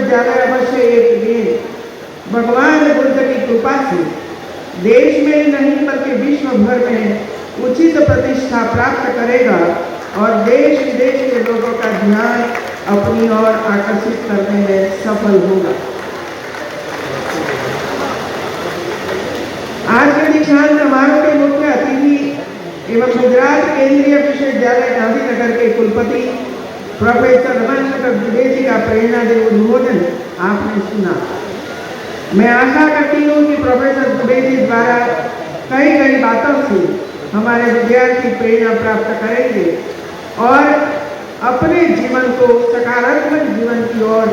विश्वविद्यालय अवश्य एक दिन भगवान बुद्ध की कृपा से देश में नहीं बल्कि विश्व भर में उचित प्रतिष्ठा प्राप्त करेगा और देश विदेश के लोगों का ध्यान अपनी ओर आकर्षित करने में सफल होगा। आज के दीक्षांत समारोह के मुख्य अतिथि एवं गुजरात केंद्रीय विश्वविद्यालय गांधीनगर के कुलपति प्रोफेसर रमनशंकर दुबे जी का प्रेरणादेव उद्बोधन आपने सुना। मैं आशा करती हूँ कि प्रोफेसर दुबे जी द्वारा कई कई बातों से हमारे विद्यार्थी प्रेरणा प्राप्त करेंगे और अपने जीवन को सकारात्मक जीवन की ओर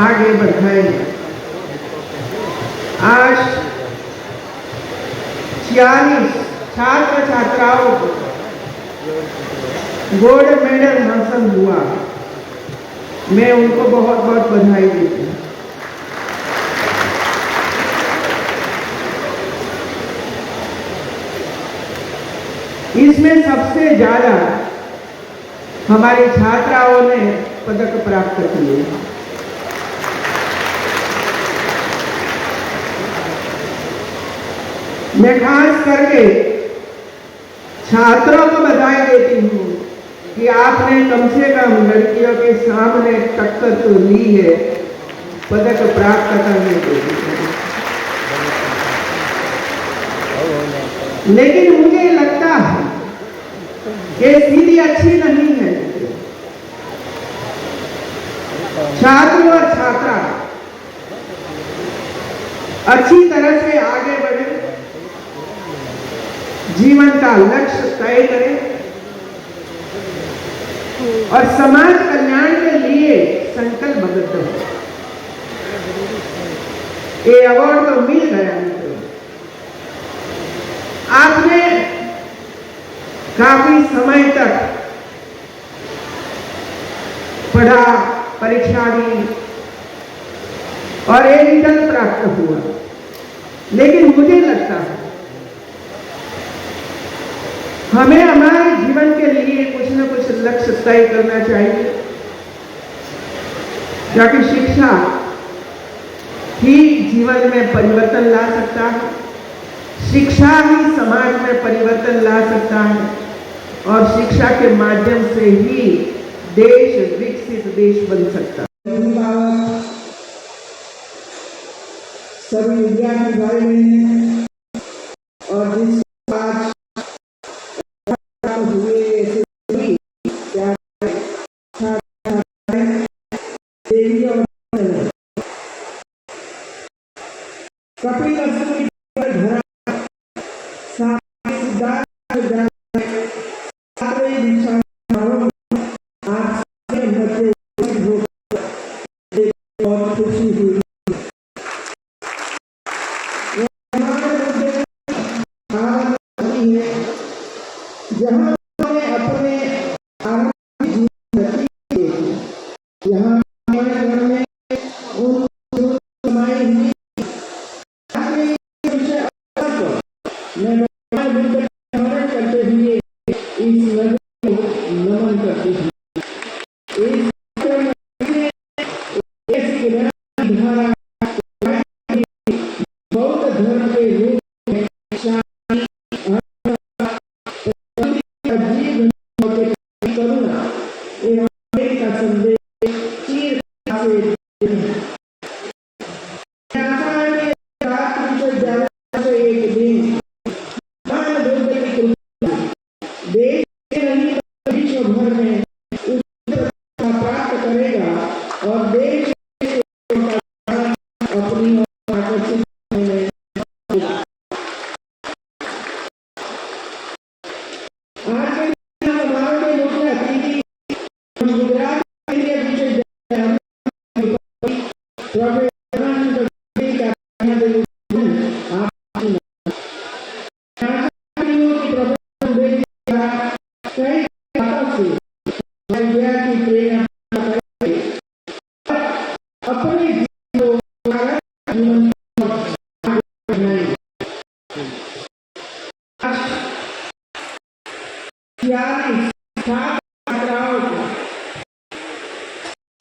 आगे बढ़ाएंगे। आज 46 छात्र छात्राओं को गोल्ड मेडल हासिल हुआ। मैं उनको बहुत बहुत बधाई देती हूँ। इसमें सबसे ज्यादा हमारी छात्राओं ने पदक प्राप्त किए। मैं खास करके छात्रों को बधाई देती हूँ कि आपने कम से कम लड़कियों के सामने टक्कर तो ली है पदक प्राप्त करने के लिए। लेकिन मुझे लगता है कि स्थिति अच्छी नहीं है। छात्र और छात्रा अच्छी तरह से आगे बढ़े, जीवन का लक्ष्य तय करें और समाज कल्याण के लिए संकल्पबद्ध हो। ये अवार्ड तो मिल गया मुझे। आपने काफी समय तक पढ़ा, परीक्षा दी और एक रिजल्ट प्राप्त हुआ। लेकिन मुझे लगता है हमें हमारे जीवन के लिए कुछ न कुछ लक्ष्य तय करना चाहिए, ताकि शिक्षा ही जीवन में परिवर्तन ला सकता है। शिक्षा ही समाज में परिवर्तन ला सकता है और शिक्षा के माध्यम से ही देश विकसित देश बन सकता है। सभी विद्यार्थी भाई बहन और जिस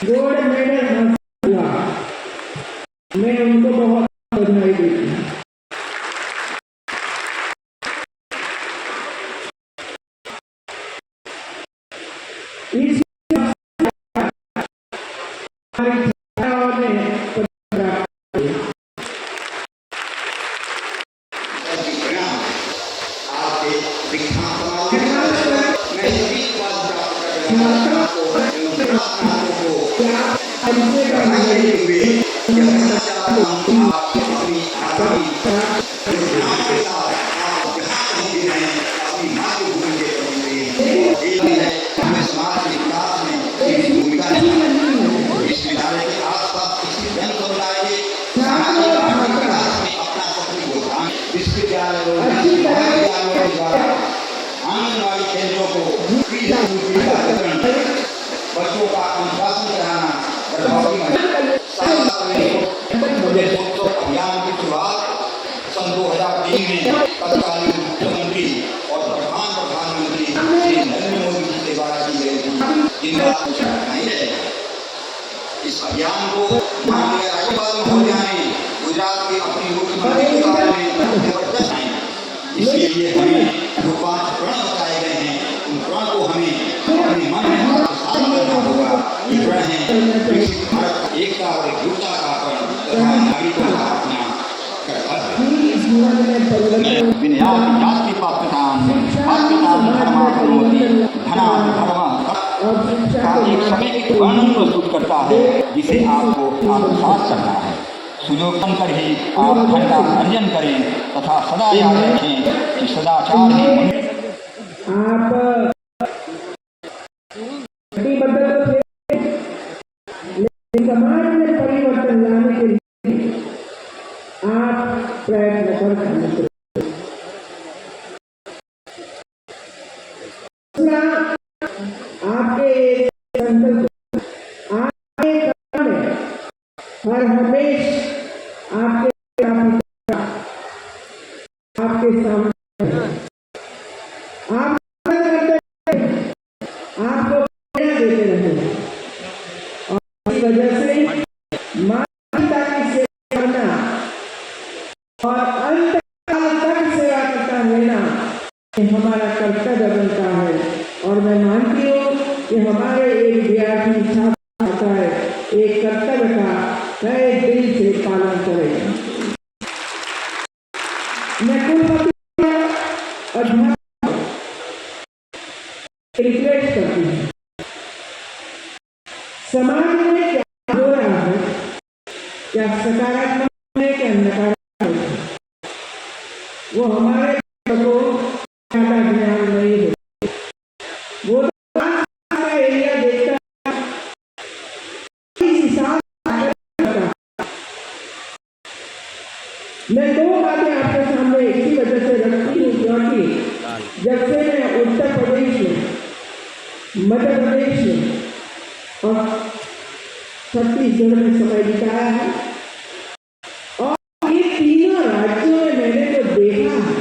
गोल्ड मेडल हुआ। मैं उनको बहुत बधाई देती हूँ। इस हमारी छात्राओं ने आंगनबाड़ी केंद्रों को बच्चों का अनुशासन कराना अभियान की शुरुआत सन 2003 में तत्कालीन मुख्यमंत्री और प्रधानमंत्री श्री नरेंद्र मोदी जी के द्वारा की गई थी, जिनका नहीं है। इस अभियान को माननीय राज्यपाल महोदया ने गुजरात के अपनी मुख्यमंत्री के बारे में जबरदस्त है। इसलिए हमें जो 5 प्रण बताए गए हैं, उन प्रण को हमें अपने मन में आत्मसात करना होगा। ये प्रण है विकसित भारत, एकता और एकजुटता का प्रण तथा नागरिकों का अपना कर्तव्य। विनयाति जाति पात्रतान पात्रतान धर्मा करोति धनादि धर्म का एक समेकित वर्णन प्रस्तुत करता है, जिसे आपको आत्मसात करना है। सुयोग कर ही आप झंडा अर्जन करें तथा सदा याद रखें कि सदाचार ही आप समाज में परिवर्तन लाने के लिए आप प्रयत्न कर सकते हैं। आपके संकल्प हर हमेशा आपके सामने आप आपको प्रेरणा देते रहे और इस वजह से माता की सेवा करना और अंत काल तक सेवा करता रहना हमारा कर्तव्य बनता है। और मैं मानती हूँ कि हमारे एक विद्यार्थी छात्र आता है, एक कर्तव्य का नए दिल से पालन करेगा। मैं कुलपति रिक्वेस्ट करती हूँ, समाज में क्या हो रहा है, क्या सकारात्मक है क्या नकारात्मक है, वो हमारे को ज्यादा ज्ञान नहीं है। वो एरिया देखता इस हिसाब मैं 2 बातें आपके सामने इसी वजह से रखती हूँ क्योंकि जब से मैं उत्तर प्रदेश में, मध्य प्रदेश में और छत्तीसगढ़ में समय बिताया है और ये तीनों राज्यों में मैंने जो देखा है,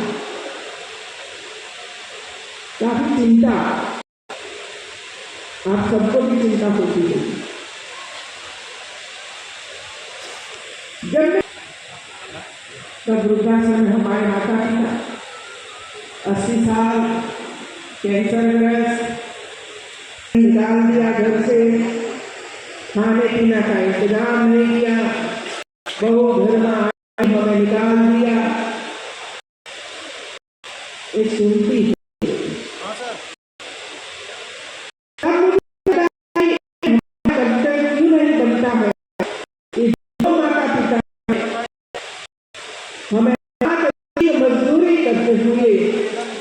काफी चिंता, आप सबको भी चिंता होती है। जब तब वृद्धाश्रम हमारे माता पिता 80 साल कैंसरग्रस्त निकाल दिया घर से, खाने पीने का इंतजाम नहीं किया, बहू घर में आई हमें निकाल दिया, ये सुनती है। हमें मजदूरी करते हुए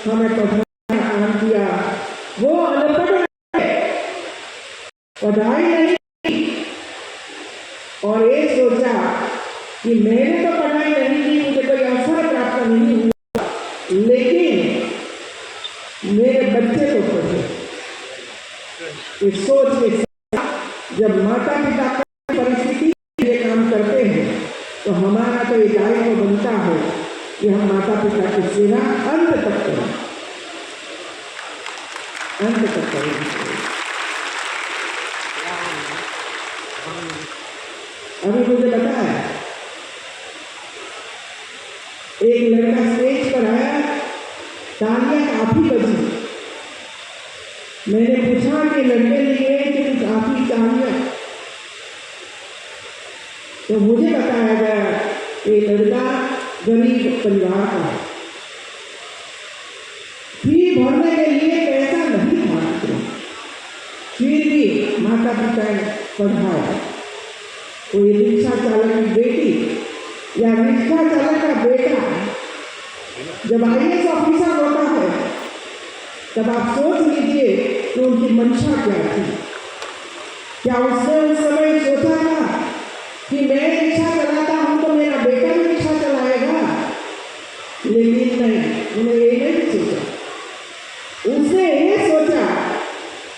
हमें पढ़ाने का काम किया, वो अनपढ़ पढ़ाई नहीं और ये सोचा कि मैंने तो पढ़ाई नहीं की, मुझे कोई अवसर प्राप्त नहीं हुआ, लेकिन मेरे बच्चे को पढ़े। इस सोच के साथ जब माता पिता की परिस्थिति ये काम करते हैं तो हमारा तो ये दायित्व बनता है कि हम माता पिता की सेवा अंत तक करें, अंत तक करें। अभी मुझे लगा है एक लड़का स्टेज पर आया, तालियां काफी बजी। मैंने पूछा कि लड़के लिए कि काफी तालियां, तो मुझे बताया गया ये लड़का गरीब परिवार का है, फी भरने के लिए पैसा नहीं था, फिर भी माता पिता ने पढ़ाया। कोई रिक्शा चालक की बेटी या रिक्शा चालक का बेटा जब IAS ऑफिसर होता है, तब आप सोच लीजिए कि उनकी मंशा क्या थी। क्या उसने उस समय सोचा था कि मैं रिक्शा चलाता हूं तो मेरा बेटा भी रिक्शा चलाएगा? लेकिन नहीं, उन्हें ये नहीं सोचा। उसने ये सोचा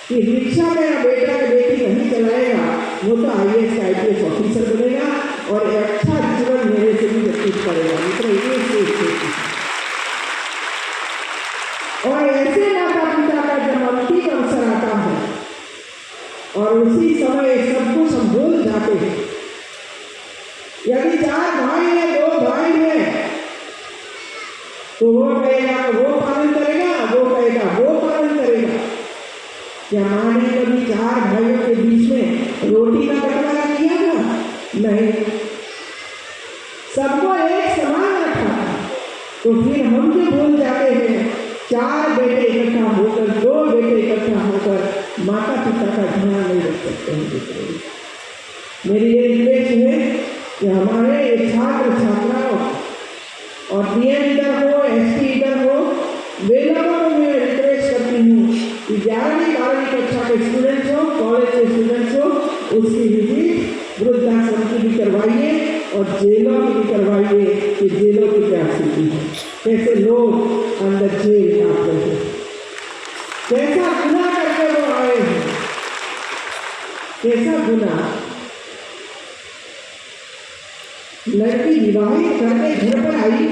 कि रिक्शा मेरा बेटा या बेटी नहीं चलाएगा, वो तो IAS ऑफिसर बनेगा और अच्छा जीवन मेरे से भी व्यतीत करेगा। मित्र, ये सोच। और ऐसे माता पिता का जब अंतिम अवसर आता है और उसी समय सब कुछ हम भूल जाते हैं। यदि 4 भाई है, 2 भाई है, तो वो कहेगा वो पालन करेगा, वो कहेगा वो पालन करेगा। क्या माँ ने कभी 4 भाइयों के बीच में रोटी का बंटवारा किया था? नहीं, सबको एक समान रखा था। तो फिर हम जो भूल जाते हैं, 4 बेटे इकट्ठा होकर, 2 बेटे इकट्ठा होकर माता पिता का ध्यान नहीं रख सकते हैं। मेरी ये रिक्वेस्ट है कि हमारे ये छात्र छात्राओं और DM इधर हो, SP इधर हो, वे लोगों को मैं रिक्वेस्ट करती हूँ कि 11वीं 12वीं कक्षा के स्टूडेंट्स हो, कॉलेज के स्टूडेंट्स हो, उसकी विजिट वृद्धाश्रम की भी करवाइए और जेलों की भी करवाइए कि जेलों की क्या स्थिति है, कैसे लोग अंदर जेल काट रहे हैं, कैसा गुनाह करके वो आए हैं, कैसा गुनाह। लड़की विवाहित करके घर पर आई,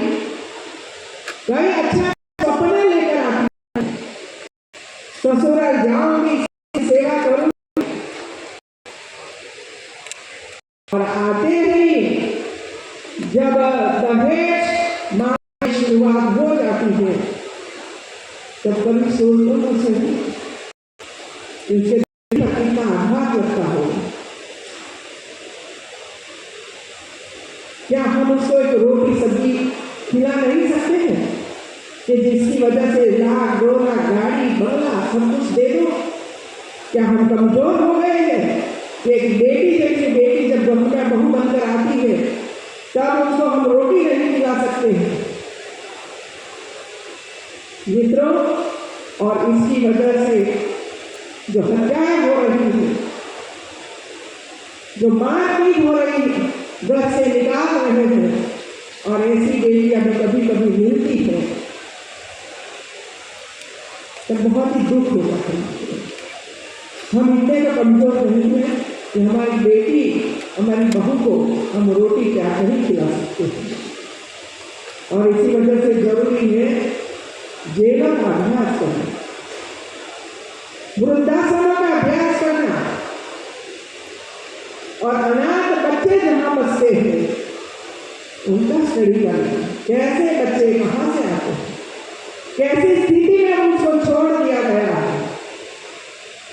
कई अच्छा सपना लेकर आती, ससुराल जाऊंगी, सेवा करूंगी, और आते ही जब दहेज मांगने की शुरुआत हो जाती है, तब कभी सोचो तो सही इनसे कितना आघात लगता हो। क्या हम उसको एक रोटी सब्जी खिला नहीं सकते हैं कि जिसकी वजह से 1 लाख 2 लाख गाड़ी बंगला सब कुछ दे दो? क्या हम कमजोर हो गए हैं कि एक बेटी जैसी बेटी जब बहू बनकर आती है तब उसको हम रोटी नहीं खिला सकते हैं? मित्रों, और इसकी वजह से जो हत्याएं हो रही है, जो मारपीट हो रही है, घर से निकाल रहे हैं, और ऐसी बेटियां भी कभी कभी मिलती है, तब बहुत ही दुख होता है। हम इतने का कमजोर नहीं है कि हमारी बेटी, हमारी बहू को हम रोटी क्या नहीं खिला सकते हैं। और इसी वजह से जरूरी है जेलों का अभ्यास करना, वृद्धाश्रमों का अभ्यास करना, और अनाथ बच्चे जहाँ बसते हैं उनका स्टडी करना। कैसे बच्चे कहाँ से आते हैं, कैसी स्थिति में उनको छोड़ दिया गया है,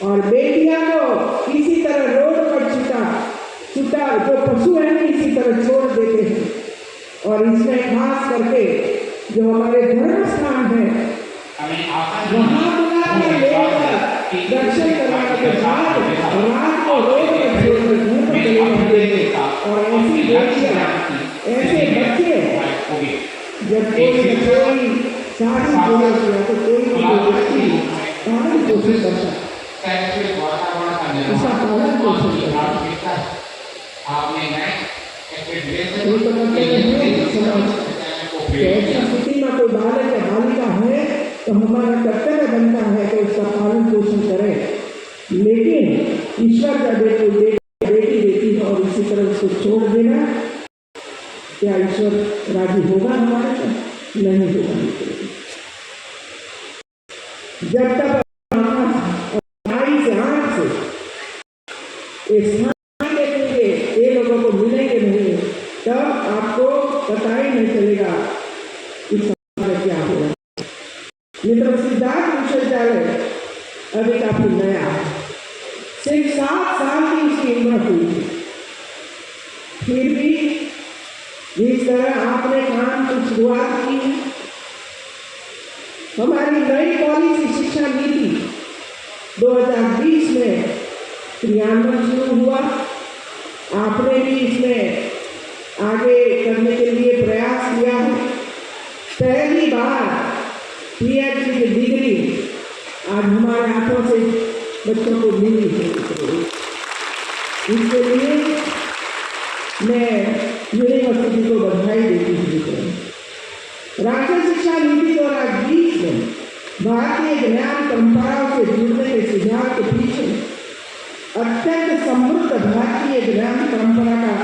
और बेटियां को इसी तरह रोड पर छुटा जो पशु है इसी तरह छोड़ देते हैं। और इसमें खास करके जो हमारे धर्म स्थान है वहाँ बुलाकर लेकर दर्शन कराने के बाद रात को रोड पर छोड़कर घर पर चले जाते हैं। और ऐसी बेटियां, ऐसे बच्चे, जब कोई शादी पूरा किया तो कोई व्यक्ति पालन पोषण करता है, ऐसा पालन पोषण करता है। ऐसी स्थिति में कोई बालक या बालिका है तो हमारा कर्तव्य बनता है कि उसका पालन पोषण करें। लेकिन ईश्वर का बेटी देती है और इसी तरह उसको छोड़ देना, क्या ईश्वर राजी होगा हमारे साथ? नहीं होगा। जब तक ये लोगों को मिलेंगे नहीं, तब आपको पता ही नहीं चलेगा इस समय क्या हो रहा है। मित्र, सिद्धार्थ विश्वविद्यालय अभी काफी नया है, सिर्फ 7 साल की उसकी उम्र हुई थी, फिर भी जिस तरह आपने काम की शुरुआत की है, हमारी नई पॉलिसी शिक्षा नीति 2020 में क्रियान्वयन शुरू हुआ। आपने भी इसमें आगे करने के लिए प्रयास किया है। पहली बार PhD की डिग्री आज हमारे हाथों से बच्चों को मिली है। इसके लिए मैं यूनिवर्सिटी को बधाई देती हूँ। राष्ट्रीय शिक्षा नीति 2020 में भारतीय ज्ञान परंपराओं से जुड़ने के सुझाव के पीछे अत्यंत समृद्ध भारतीय ज्ञान परंपरा का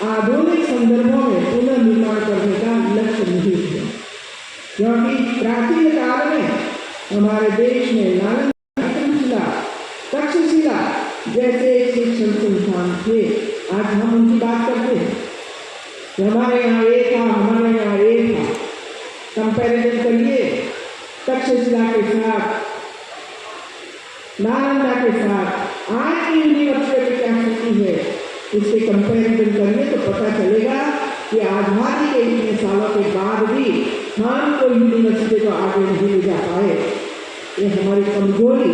आधुनिक संदर्भों में पुनर्निर्माण करने का लक्ष्य निहित है, क्योंकि प्राचीन काल में हमारे देश में नालंदा, तक्षशिला जैसे शिक्षण संस्थान थे। आज हम उनकी बात करते हैं कि हमारे यहाँ ये था, हमारे यहाँ ये था। कंपैरिजन करिए तक्षशिला के साथ, नालंदा के साथ आज की यूनिवर्सिटी की क्या स्थिति है, इसके कंपैरिजन करिए तो पता चलेगा कि आजादी के इतने सालों के बाद भी हम कोई यूनिवर्सिटी को आगे नहीं ले जा पाए। ये हमारी कमजोरी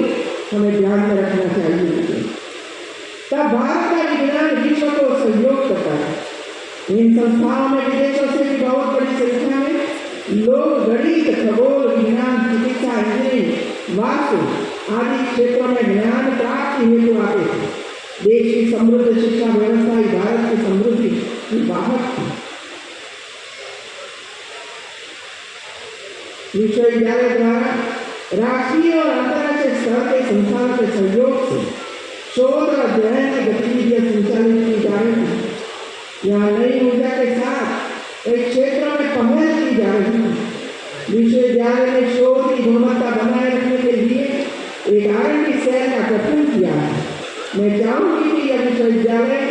हमें ध्यान में रखना चाहिए। तब भारत का विज्ञान विश्व को सहयोग करता है। इन संस्थाओं में विदेशों से भी बहुत बड़ी संख्या में लोग गणित, खगोल विज्ञान, चिकित्सा, इंजीनियरिंग, वास्तु आदि क्षेत्रों में ज्ञान प्राप्ति हेतु आते थे। देश की समृद्ध शिक्षा व्यवस्था ही भारत की समृद्धि की वाहक थी। विश्वविद्यालय द्वारा राष्ट्रीय और अंतर्राष्ट्रीय स्तर के संस्थानों के सहयोग से शोध और अध्ययन की गतिविधियां संचालित की जा रही हैं। यहाँ नई ऊर्जा के साथ कई क्षेत्रों में पहल की जा रही है। विश्वविद्यालय ने शोध की गुणवत्ता बनाए रखने के लिए एक R&D सेल का गठन किया है। मैं चाहूंगी कि यह विश्वविद्यालय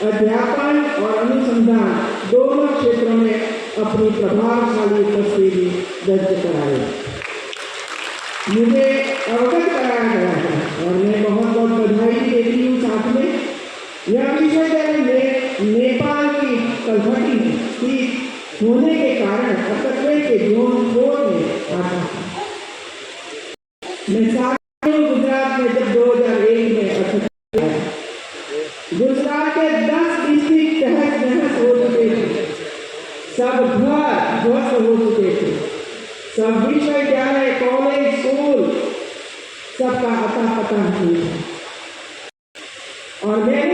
अध्यापन और अनुसंधान दोनों क्षेत्रों में अपनी प्रभावशाली उपस्थिति दर्ज कराए। मुझे अवगत कराया गया है और मैं बहुत बहुत बधाई देती हूँ। साथ में यह विश्वविद्यालय नेपाल की कलहटी स्थित होने के कारण अकस्मे के जोन 4 में आता है। मैं साथ में गुजरात में जब 2001 में अकस्मे गुजरात के 10 डिस्ट्रिक्ट तहस नहस हो चुके थे, सब घर ध्वस्त हो चुके थे, सब विश्वविद्यालय, कॉलेज, स्कूल सबका अता पता नहीं था। और मैंने